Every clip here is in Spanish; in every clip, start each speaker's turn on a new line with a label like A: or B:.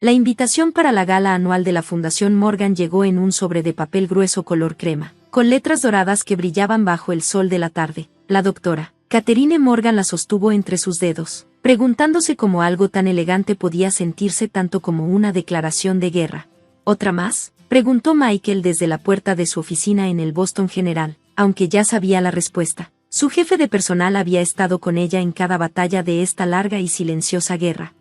A: La invitación para la gala anual de la Fundación Morgan llegó en un sobre de papel grueso color crema, con letras doradas que brillaban bajo el sol de la tarde. La doctora Catherine Morgan la sostuvo entre sus dedos, preguntándose cómo algo tan elegante podía sentirse tanto como una declaración de guerra. ¿Otra más?, preguntó Michael desde la puerta de su oficina en el Boston General, aunque ya sabía la respuesta. Su jefe de personal había estado con ella en cada batalla de esta larga y silenciosa guerra.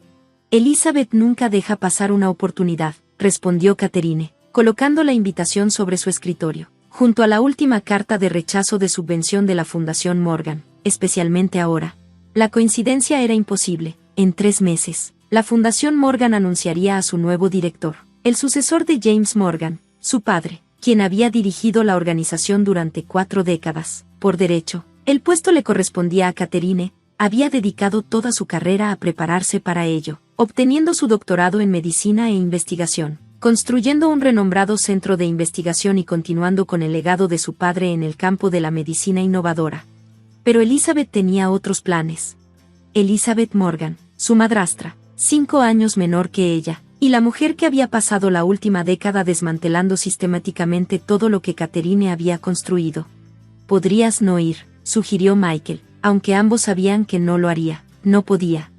A: Elizabeth nunca deja pasar una oportunidad, respondió Catherine, colocando la invitación sobre su escritorio, junto a la última carta de rechazo de subvención de la Fundación Morgan, especialmente ahora. La coincidencia era imposible. En 3 meses, la Fundación Morgan anunciaría a su nuevo director, el sucesor de James Morgan, su padre, quien había dirigido la organización durante 4 décadas. Por derecho, el puesto le correspondía a Catherine. Había dedicado toda su carrera a prepararse para ello, obteniendo su doctorado en medicina e investigación, construyendo un renombrado centro de investigación y continuando con el legado de su padre en el campo de la medicina innovadora. Pero Elizabeth tenía otros planes. Elizabeth Morgan, su madrastra, 5 años menor que ella, y la mujer que había pasado la última década desmantelando sistemáticamente todo lo que Catherine había construido. «Podrías no ir», sugirió Michael, aunque ambos sabían que no lo haría, no podía.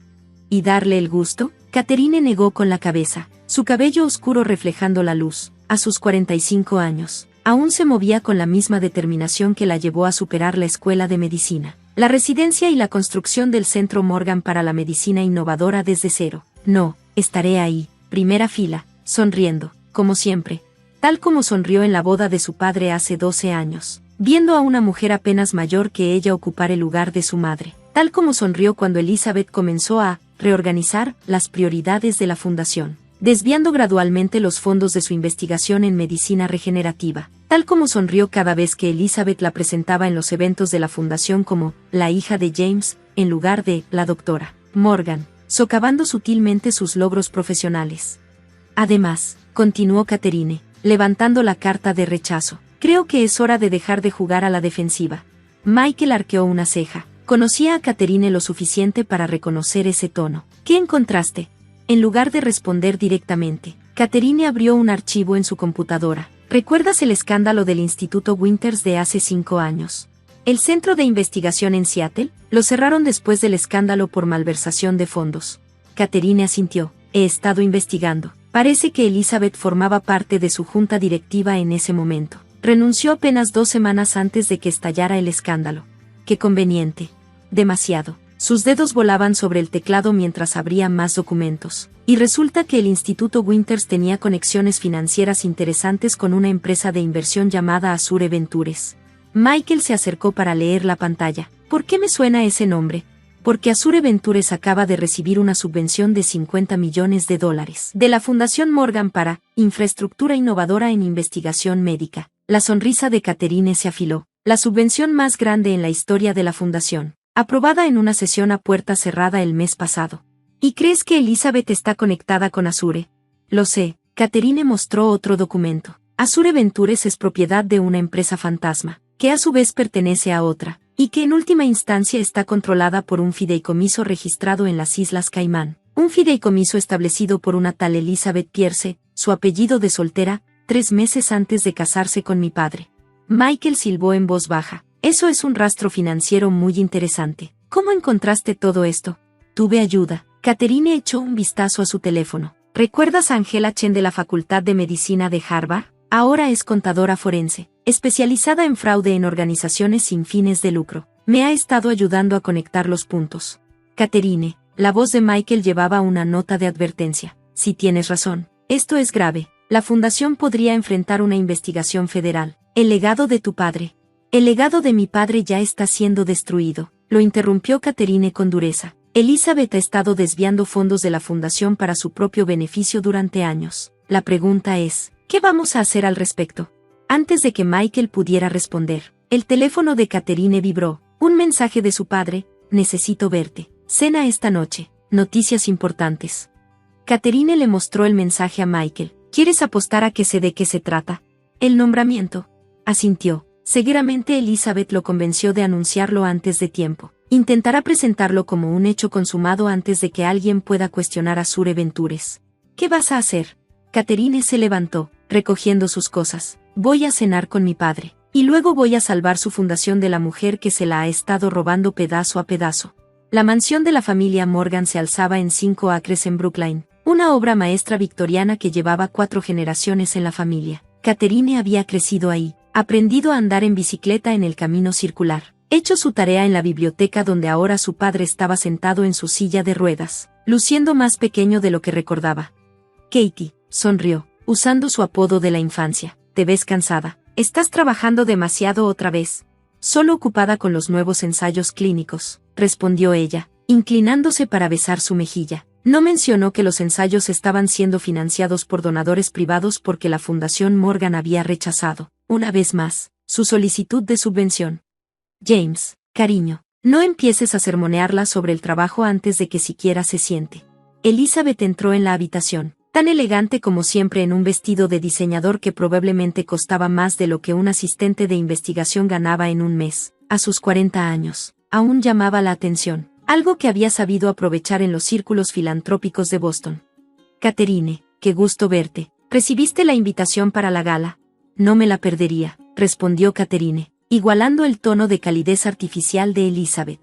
A: ¿Y darle el gusto? Catherine negó con la cabeza, su cabello oscuro reflejando la luz. A sus 45 años, aún se movía con la misma determinación que la llevó a superar la escuela de medicina, la residencia y la construcción del Centro Morgan para la medicina innovadora desde cero. No, estaré ahí, primera fila, sonriendo, como siempre, tal como sonrió en la boda de su padre hace 12 años. Viendo a una mujer apenas mayor que ella ocupar el lugar de su madre, tal como sonrió cuando Elizabeth comenzó a reorganizar las prioridades de la fundación, desviando gradualmente los fondos de su investigación en medicina regenerativa, tal como sonrió cada vez que Elizabeth la presentaba en los eventos de la fundación como la hija de James, en lugar de la doctora Morgan, socavando sutilmente sus logros profesionales. Además, continuó Catherine, levantando la carta de rechazo, creo que es hora de dejar de jugar a la defensiva. Michael arqueó una ceja. Conocía a Catherine lo suficiente para reconocer ese tono. ¿Qué encontraste? En lugar de responder directamente, Catherine abrió un archivo en su computadora. ¿Recuerdas el escándalo del Instituto Winters de hace 5 años? El centro de investigación en Seattle, lo cerraron después del escándalo por malversación de fondos. Catherine asintió. He estado investigando. Parece que Elizabeth formaba parte de su junta directiva en ese momento. Renunció apenas 2 semanas antes de que estallara el escándalo. Qué conveniente. Demasiado. Sus dedos volaban sobre el teclado mientras abría más documentos. Y resulta que el Instituto Winters tenía conexiones financieras interesantes con una empresa de inversión llamada Azure Ventures. Michael se acercó para leer la pantalla. ¿Por qué me suena ese nombre? Porque Azure Ventures acaba de recibir una subvención de $50 millones de la Fundación Morgan para infraestructura innovadora en investigación médica. La sonrisa de Catherine se afiló. La subvención más grande en la historia de la fundación, aprobada en una sesión a puerta cerrada el mes pasado. ¿Y crees que Elizabeth está conectada con Azure? Lo sé. Catherine mostró otro documento. Azure Ventures es propiedad de una empresa fantasma, que a su vez pertenece a otra, y que en última instancia está controlada por un fideicomiso registrado en las Islas Caimán. Un fideicomiso establecido por una tal Elizabeth Pierce, su apellido de soltera, 3 meses antes de casarse con mi padre. Michael silbó en voz baja. Eso es un rastro financiero muy interesante. ¿Cómo encontraste todo esto? Tuve ayuda. Catherine echó un vistazo a su teléfono. ¿Recuerdas a Angela Chen de la Facultad de Medicina de Harvard? Ahora es contadora forense, especializada en fraude en organizaciones sin fines de lucro. Me ha estado ayudando a conectar los puntos. Catherine, la voz de Michael llevaba una nota de advertencia. Si tienes razón, esto es grave. La fundación podría enfrentar una investigación federal. El legado de tu padre. El legado de mi padre ya está siendo destruido, lo interrumpió Catherine con dureza. Elizabeth ha estado desviando fondos de la fundación para su propio beneficio durante años. La pregunta es, ¿qué vamos a hacer al respecto? Antes de que Michael pudiera responder, el teléfono de Catherine vibró. Un mensaje de su padre: necesito verte. Cena esta noche. Noticias importantes. Catherine le mostró el mensaje a Michael. ¿Quieres apostar a que sé de qué se trata? El nombramiento. Asintió. Seguramente Elizabeth lo convenció de anunciarlo antes de tiempo. Intentará presentarlo como un hecho consumado antes de que alguien pueda cuestionar a Azure Ventures. ¿Qué vas a hacer? Catherine se levantó, recogiendo sus cosas. Voy a cenar con mi padre. Y luego voy a salvar su fundación de la mujer que se la ha estado robando pedazo a pedazo. La mansión de la familia Morgan se alzaba en 5 acres en Brookline, una obra maestra victoriana que llevaba 4 generaciones en la familia. Catherine había crecido ahí, aprendido a andar en bicicleta en el camino circular, hecho su tarea en la biblioteca donde ahora su padre estaba sentado en su silla de ruedas, luciendo más pequeño de lo que recordaba. Katie sonrió, usando su apodo de la infancia. Te ves cansada. Estás trabajando demasiado otra vez. Solo ocupada con los nuevos ensayos clínicos, respondió ella, inclinándose para besar su mejilla. No mencionó que los ensayos estaban siendo financiados por donadores privados porque la Fundación Morgan había rechazado, una vez más, su solicitud de subvención. James, cariño, no empieces a sermonearla sobre el trabajo antes de que siquiera se siente. Elizabeth entró en la habitación, tan elegante como siempre en un vestido de diseñador que probablemente costaba más de lo que un asistente de investigación ganaba en un mes. A sus 40 años, aún llamaba la atención, algo que había sabido aprovechar en los círculos filantrópicos de Boston. Catherine, qué gusto verte. ¿Recibiste la invitación para la gala? No me la perdería, respondió Catherine, igualando el tono de calidez artificial de Elizabeth.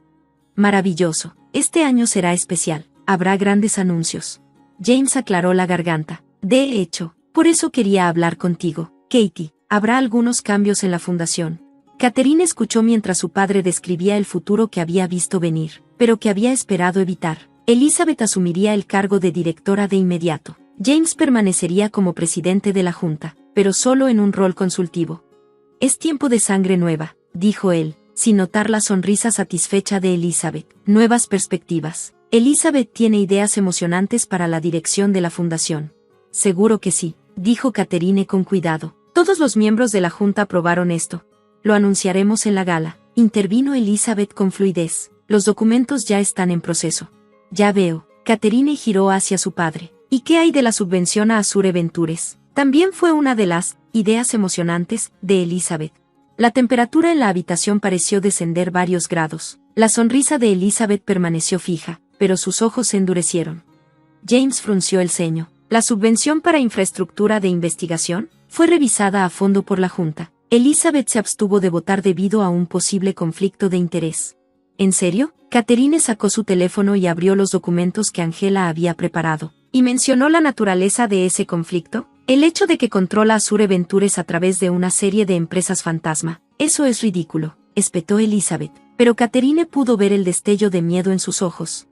A: Maravilloso, este año será especial, habrá grandes anuncios. James aclaró la garganta. De hecho, por eso quería hablar contigo, Katie. Habrá algunos cambios en la fundación. Catherine escuchó mientras su padre describía el futuro que había visto venir, pero que había esperado evitar. Elizabeth asumiría el cargo de directora de inmediato. James permanecería como presidente de la junta, pero solo en un rol consultivo. Es tiempo de sangre nueva, dijo él, sin notar la sonrisa satisfecha de Elizabeth. Nuevas perspectivas. Elizabeth tiene ideas emocionantes para la dirección de la fundación. Seguro que sí, dijo Catherine con cuidado. Todos los miembros de la junta aprobaron esto. Lo anunciaremos en la gala. Intervino Elizabeth con fluidez. Los documentos ya están en proceso. Ya veo. Catherine giró hacia su padre. ¿Y qué hay de la subvención a Azure Ventures? También fue una de las ideas emocionantes de Elizabeth. La temperatura en la habitación pareció descender varios grados. La sonrisa de Elizabeth permaneció fija, pero sus ojos se endurecieron. James frunció el ceño. La subvención para infraestructura de investigación fue revisada a fondo por la Junta. Elizabeth se abstuvo de votar debido a un posible conflicto de interés. ¿En serio? Catherine sacó su teléfono y abrió los documentos que Angela había preparado. ¿Y mencionó la naturaleza de ese conflicto? El hecho de que controla Azure Ventures a través de una serie de empresas fantasma. Eso es ridículo, espetó Elizabeth, pero Catherine pudo ver el destello de miedo en sus ojos.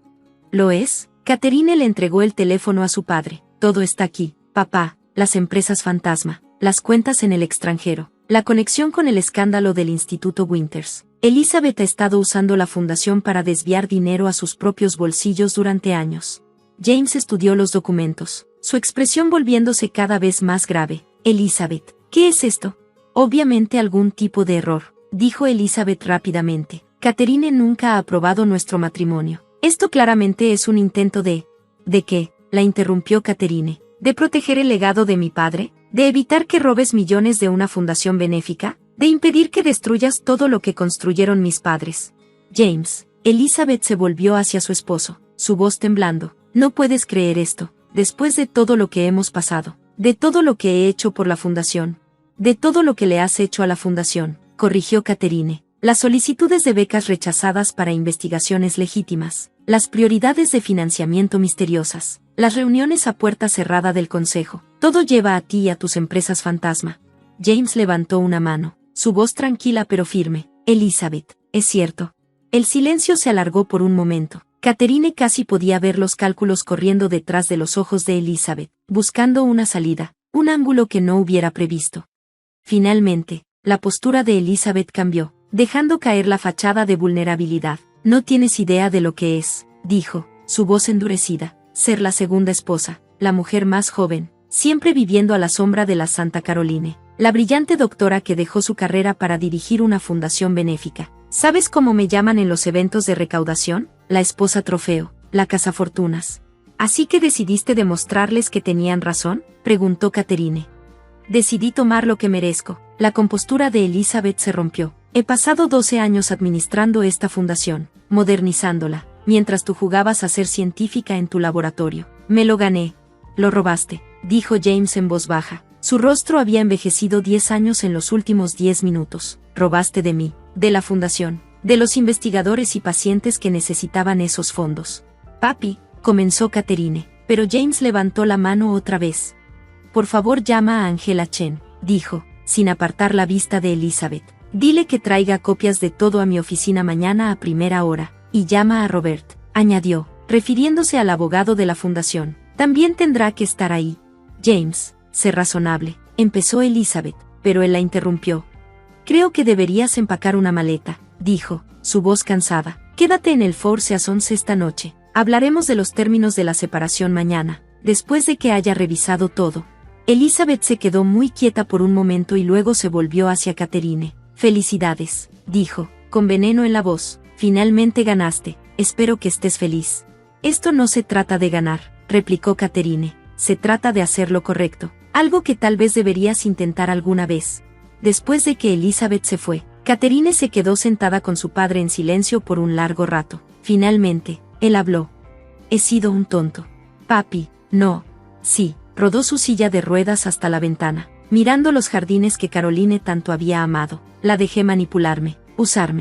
A: ¿Lo es? Catherine le entregó el teléfono a su padre. Todo está aquí, papá, las empresas fantasma, las cuentas en el extranjero, la conexión con el escándalo del Instituto Winters. Elizabeth ha estado usando la fundación para desviar dinero a sus propios bolsillos durante años. James estudió los documentos, su expresión volviéndose cada vez más grave. Elizabeth, ¿qué es esto? Obviamente algún tipo de error, dijo Elizabeth rápidamente. Catherine nunca ha aprobado nuestro matrimonio. Esto claramente es un intento de... ¿De qué? La interrumpió Catherine. ¿De proteger el legado de mi padre? ¿De evitar que robes millones de una fundación benéfica? ¿De impedir que destruyas todo lo que construyeron mis padres? James. Elizabeth se volvió hacia su esposo, su voz temblando. No puedes creer esto, después de todo lo que hemos pasado, de todo lo que he hecho por la fundación, de todo lo que le has hecho a la fundación, corrigió Catherine. Las solicitudes de becas rechazadas para investigaciones legítimas, las prioridades de financiamiento misteriosas, las reuniones a puerta cerrada del consejo, todo lleva a ti y a tus empresas fantasma. James levantó una mano, su voz tranquila pero firme. Elizabeth, es cierto. El silencio se alargó por un momento. Catherine casi podía ver los cálculos corriendo detrás de los ojos de Elizabeth, buscando una salida, un ángulo que no hubiera previsto. Finalmente, la postura de Elizabeth cambió, dejando caer la fachada de vulnerabilidad. No tienes idea de lo que es, dijo, su voz endurecida, ser la segunda esposa, la mujer más joven, siempre viviendo a la sombra de la Santa Caroline, la brillante doctora que dejó su carrera para dirigir una fundación benéfica. ¿Sabes cómo me llaman en los eventos de recaudación? La esposa trofeo, la cazafortunas. ¿Así que decidiste demostrarles que tenían razón? Preguntó Catherine. Decidí tomar lo que merezco. La compostura de Elizabeth se rompió. He pasado 12 años administrando esta fundación, modernizándola, mientras tú jugabas a ser científica en tu laboratorio. Me lo gané. Lo robaste, dijo James en voz baja. Su rostro había envejecido 10 años en los últimos 10 minutos. Robaste de mí, de la fundación, de los investigadores y pacientes que necesitaban esos fondos. Papi, comenzó Catherine, pero James levantó la mano otra vez. Por favor, llama a Angela Chen, dijo, sin apartar la vista de Elizabeth. Dile que traiga copias de todo a mi oficina mañana a primera hora, y llama a Robert, añadió, refiriéndose al abogado de la fundación. También tendrá que estar ahí. James, sé razonable, empezó Elizabeth, pero él la interrumpió. Creo que deberías empacar una maleta, dijo, su voz cansada. Quédate en el Four Seasons esta noche. Hablaremos de los términos de la separación mañana, después de que haya revisado todo. Elizabeth se quedó muy quieta por un momento y luego se volvió hacia Catherine. Felicidades, dijo, con veneno en la voz. Finalmente ganaste, espero que estés feliz. Esto no se trata de ganar, replicó Catherine, se trata de hacer lo correcto, algo que tal vez deberías intentar alguna vez. Después de que Elizabeth se fue, Catherine se quedó sentada con su padre en silencio por un largo rato. Finalmente, él habló. He sido un tonto. Papi, no. Sí, rodó su silla de ruedas hasta la ventana, mirando los jardines que Caroline tanto había amado. La dejé manipularme, usar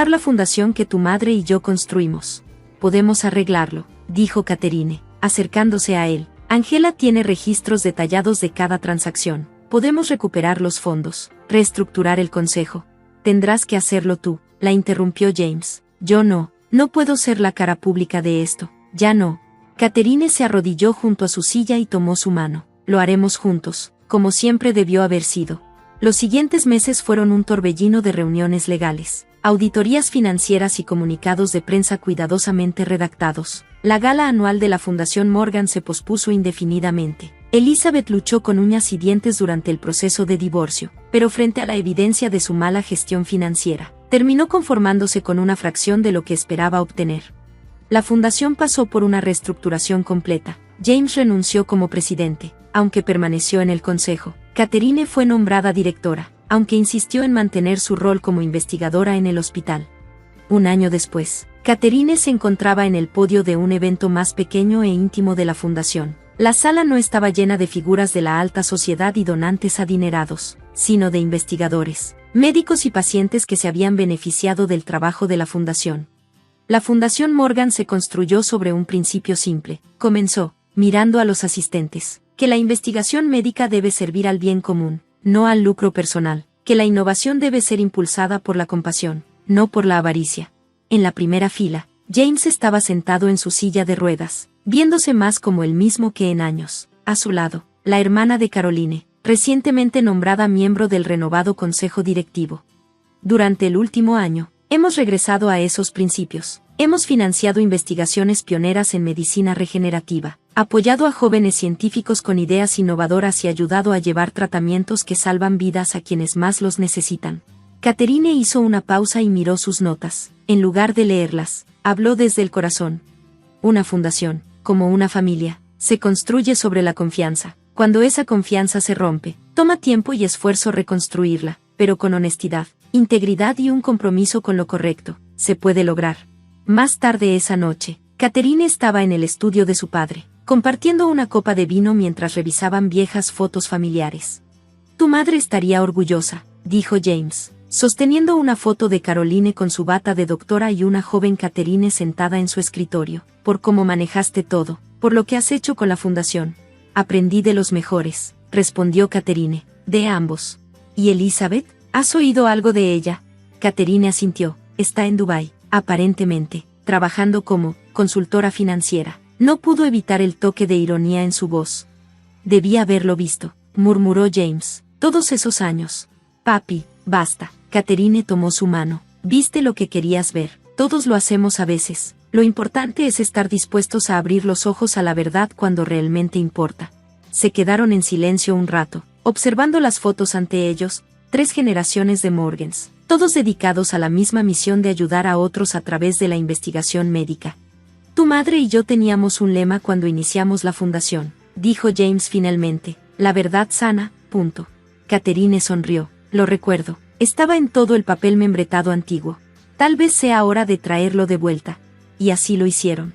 A: la fundación que tu madre y yo construimos. Podemos arreglarlo, dijo Catherine, acercándose a él. Angela tiene registros detallados de cada transacción. Podemos recuperar los fondos, reestructurar el consejo. Tendrás que hacerlo tú, la interrumpió James. Yo no puedo ser la cara pública de esto, ya no. Catherine se arrodilló junto a su silla y tomó su mano. Lo haremos juntos, como siempre debió haber sido. Los siguientes meses fueron un torbellino de reuniones legales, auditorías financieras y comunicados de prensa cuidadosamente redactados. La gala anual de la Fundación Morgan se pospuso indefinidamente. Elizabeth luchó con uñas y dientes durante el proceso de divorcio, pero frente a la evidencia de su mala gestión financiera, terminó conformándose con una fracción de lo que esperaba obtener. La fundación pasó por una reestructuración completa. James renunció como presidente, aunque permaneció en el consejo. Catherine fue nombrada directora, aunque insistió en mantener su rol como investigadora en el hospital. Un año después, Catherine se encontraba en el podio de un evento más pequeño e íntimo de la fundación. La sala no estaba llena de figuras de la alta sociedad y donantes adinerados, sino de investigadores, médicos y pacientes que se habían beneficiado del trabajo de la fundación. La Fundación Morgan se construyó sobre un principio simple. Comenzó, mirando a los asistentes, que la investigación médica debe servir al bien común, no al lucro personal, que la innovación debe ser impulsada por la compasión, no por la avaricia. En la primera fila, James estaba sentado en su silla de ruedas, viéndose más como el mismo que en años. A su lado, la hermana de Caroline, recientemente nombrada miembro del renovado consejo directivo. Durante el último año, hemos regresado a esos principios. Hemos financiado investigaciones pioneras en medicina regenerativa, apoyado a jóvenes científicos con ideas innovadoras y ayudado a llevar tratamientos que salvan vidas a quienes más los necesitan. Catherine hizo una pausa y miró sus notas. En lugar de leerlas, habló desde el corazón. Una fundación, como una familia, se construye sobre la confianza. Cuando esa confianza se rompe, toma tiempo y esfuerzo reconstruirla, pero con honestidad, integridad y un compromiso con lo correcto, se puede lograr. Más tarde esa noche, Catherine estaba en el estudio de su padre, compartiendo una copa de vino mientras revisaban viejas fotos familiares. Tu madre estaría orgullosa, dijo James, sosteniendo una foto de Caroline con su bata de doctora y una joven Catherine sentada en su escritorio, por cómo manejaste todo, por lo que has hecho con la fundación. Aprendí de los mejores, respondió Catherine, de ambos. ¿Y Elizabeth? ¿Has oído algo de ella? Catherine asintió, está en Dubái, aparentemente, trabajando como consultora financiera. No pudo evitar el toque de ironía en su voz. Debía haberlo visto, murmuró James, todos esos años. Papi, basta. Catherine tomó su mano. Viste lo que querías ver. Todos lo hacemos a veces. Lo importante es estar dispuestos a abrir los ojos a la verdad cuando realmente importa. Se quedaron en silencio un rato, observando las fotos ante ellos, 3 generaciones de Morgans, todos dedicados a la misma misión de ayudar a otros a través de la investigación médica. Tu madre y yo teníamos un lema cuando iniciamos la fundación, dijo James finalmente, la verdad sana, punto. Catherine sonrió, lo recuerdo, estaba en todo el papel membretado antiguo. Tal vez sea hora de traerlo de vuelta. Y así lo hicieron.